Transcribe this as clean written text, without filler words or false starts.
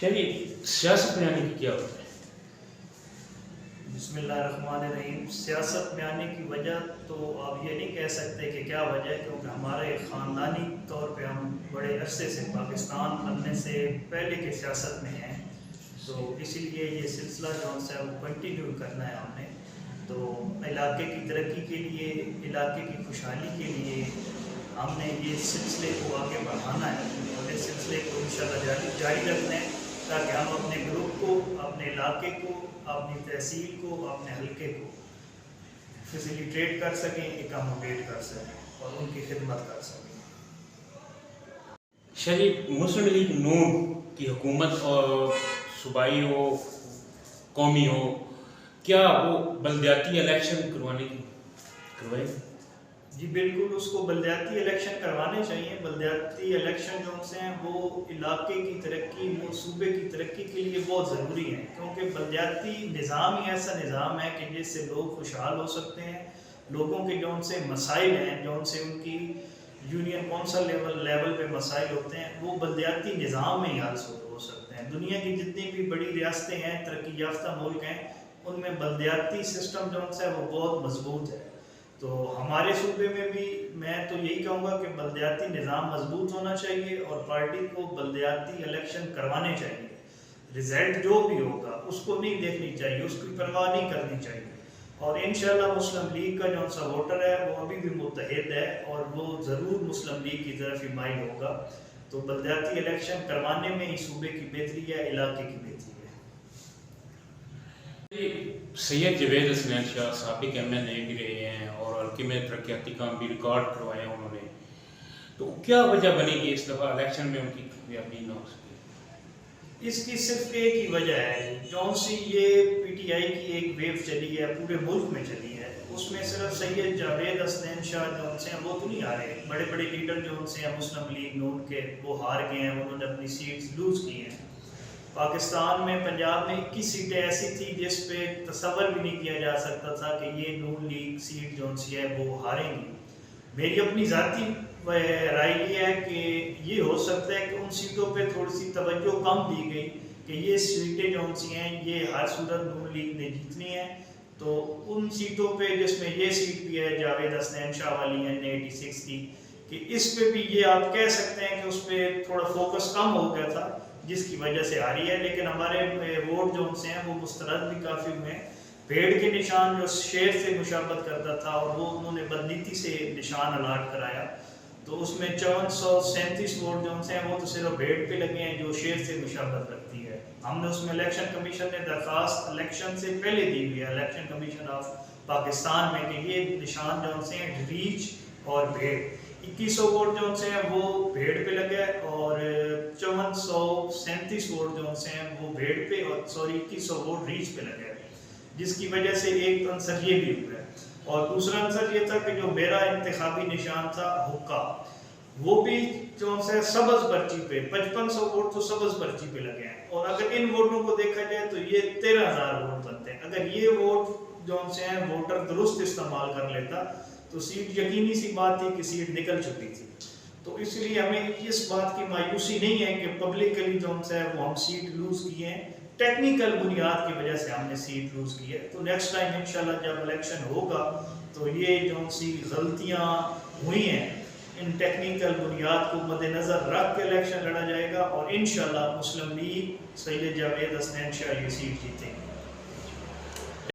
شریف سیاست میں آنے کی کیا وجہ ہے؟ بسم اللہ الرحمن الرحیم۔ سیاست میں آنے کی وجہ تو آپ یہ نہیں کہہ سکتے کہ کیا وجہ ہے، کیونکہ ہمارے خاندانی طور پہ ہم بڑے عرصے سے پاکستان بننے سے پہلے کے سیاست میں ہیں، تو اسی لیے یہ سلسلہ جو ہے وہ کنٹینیو کرنا ہے ہم نے۔ تو علاقے کی ترقی کے لیے، علاقے کی خوشحالی کے لیے ہم نے یہ سلسلے کو آگے بڑھانا ہے اور اس سلسلے کو انشاءاللہ جاری رکھنا ہے، تاکہ ہم اپنے گروپ کو، اپنے علاقے کو، اپنی تحصیل کو، اپنے حلقے کو فیسیلیٹیٹ کر سکیں، اکاموڈیٹ کر سکیں اور ان کی خدمت کر سکیں۔ شریف مسلم لیگ نون کی حکومت اور صوبائی ہو، قومی ہو، کیا وہ بلدیاتی الیکشن کروائے؟ جی بالکل، اس کو بلدیاتی الیکشن کروانے چاہیے۔ بلدیاتی الیکشن جو ہیں وہ علاقے کی ترقی، وہ صوبے کی ترقی کے لیے بہت ضروری ہیں، کیونکہ بلدیاتی نظام ہی ایسا نظام ہے کہ جس سے لوگ خوشحال ہو سکتے ہیں۔ لوگوں کے جو ان سے مسائل ہیں، جو ان سے ان کی یونین کونسل لیول پہ مسائل ہوتے ہیں، وہ بلدیاتی نظام میں ہی حل ہو سکتے ہیں۔ دنیا کی جتنی بھی بڑی ریاستیں ہیں، ترقی یافتہ ملک ہیں، ان میں بلدیاتی سسٹم جو ہے وہ بہت مضبوط ہے۔ تو ہمارے صوبے میں بھی میں تو یہی کہوں گا کہ بلدیاتی نظام مضبوط ہونا چاہیے اور پارٹی کو بلدیاتی الیکشن کروانے چاہیے۔ رزلٹ جو بھی ہوگا اس کو نہیں دیکھنی چاہیے، اس کی پرواہ نہیں کرنی چاہیے، اور انشاءاللہ مسلم لیگ کا جو سا ووٹر ہے وہ ابھی بھی متحد ہے اور وہ ضرور مسلم لیگ کی طرف ہی مائل ہوگا۔ تو بلدیاتی الیکشن کروانے میں ہی صوبے کی بہتری ہے، علاقے کی بہتری ہے۔ سید جاوید حسنین شاہ سابق ایم این اے بھی رہے ہیں اور حلقے میں ترقیاتی کام بھی ریکارڈ کروائے ہیں انہوں نے، تو کیا وجہ بنے گی اس دفعہ الیکشن میں ان کی کامیابی نہ ہو سکے؟ اس کی صرف ایک ہی وجہ ہے، جون سی یہ پی ٹی آئی کی ایک ویو چلی ہے، پورے ملک میں چلی ہے، اس میں صرف سید جاوید حسنین شاہ جو ان سے ہیں وہ تو نہیں آ رہے، بڑے بڑے لیڈر جو ان سے ہیں مسلم لیگ نون کے، وہ ہار گئے ہیں، انہوں نے اپنی سیٹس لوز کی ہیں۔ پاکستان میں پنجاب میں 21 سیٹیں ایسی تھی جس پہ تصور بھی نہیں کیا جا سکتا تھا کہ یہ نون لیگ سیٹ جو سی ہے وہ ہاریں گی۔ میری اپنی ذاتی رائے یہ ہے کہ یہ ہو سکتا ہے کہ ان سیٹوں پہ تھوڑی سی توجہ کم دی گئی کہ یہ سیٹیں جو سی ہیں یہ ہر صورت نون لیگ نے جیتنی ہیں، تو ان سیٹوں پہ جس میں یہ سیٹ بھی ہے جاوید حسنین شاہ والی N86 کی، کہ اس پہ بھی یہ آپ کہہ سکتے ہیں کہ اس پہ تھوڑا فوکس کم ہو گیا تھا جس کی وجہ سے آ رہی ہے، لیکن ہمارے ووٹ جو ان سے ہیں وہ مسترد بھی کافی ہوئے ہیں۔ بھیڑ کے نشان جو شیر سے مشابہت کرتا تھا اور وہ انہوں نے بدنیتی سے نشان الاٹ کرایا، تو اس میں 5437 ووٹ جو ان سے ہیں وہ تو صرف بھیڑ پہ لگے ہیں جو شیر سے مشابہت رکھتی ہے۔ ہم نے اس میں الیکشن کمیشن نے درخواست الیکشن سے پہلے دی ہوئی ہے، الیکشن کمیشن آف پاکستان میں، کہ یہ نشان جو ان سے ہیں ریچ اور بھیڑ، 2100 ووٹ جو ان سے ہیں وہ بھیڑ پہ لگے اور 5437 ووٹ جو ان سے ہیں وہ بھیڑ پہ اور 2100 ووٹ ریچ پہ لگے، جس کی وجہ سے ایک عنصر یہ بھی ہوا ہے، اور دوسرا عنصر یہ تھا کہ جو میرا انتخابی نشان تھا حقہ، وہ بھی جو سے سبز پرچی پہ 5500 ووٹ تو سبز پرچی پہ لگے ہیں، اور اگر ان ووٹوں کو دیکھا جائے تو یہ 13000 ووٹ بنتے ہیں۔ اگر یہ ووٹ جو سے ہیں ووٹر درست استعمال کر لیتا تو سیٹ یقینی سی بات تھی کہ سیٹ نکل چکی تھی۔ تو اس لیے ہمیں اس بات کی مایوسی نہیں ہے کہ پبلکلی جو سے وہ ہم سیٹ لوز کیے ہیں، ٹیکنیکل بنیاد کی وجہ سے ہم نے سیٹ لوز کی ہے۔ تو نیکسٹ ٹائم انشاءاللہ جب الیکشن ہوگا تو یہ جو سی غلطیاں ہوئی ہیں ان ٹیکنیکل بنیاد کو مد نظر رکھ کے الیکشن لڑا جائے گا، اور انشاءاللہ مسلم لیگ سید جاوید حسنین شاہ یہ سیٹ جیتیں گے۔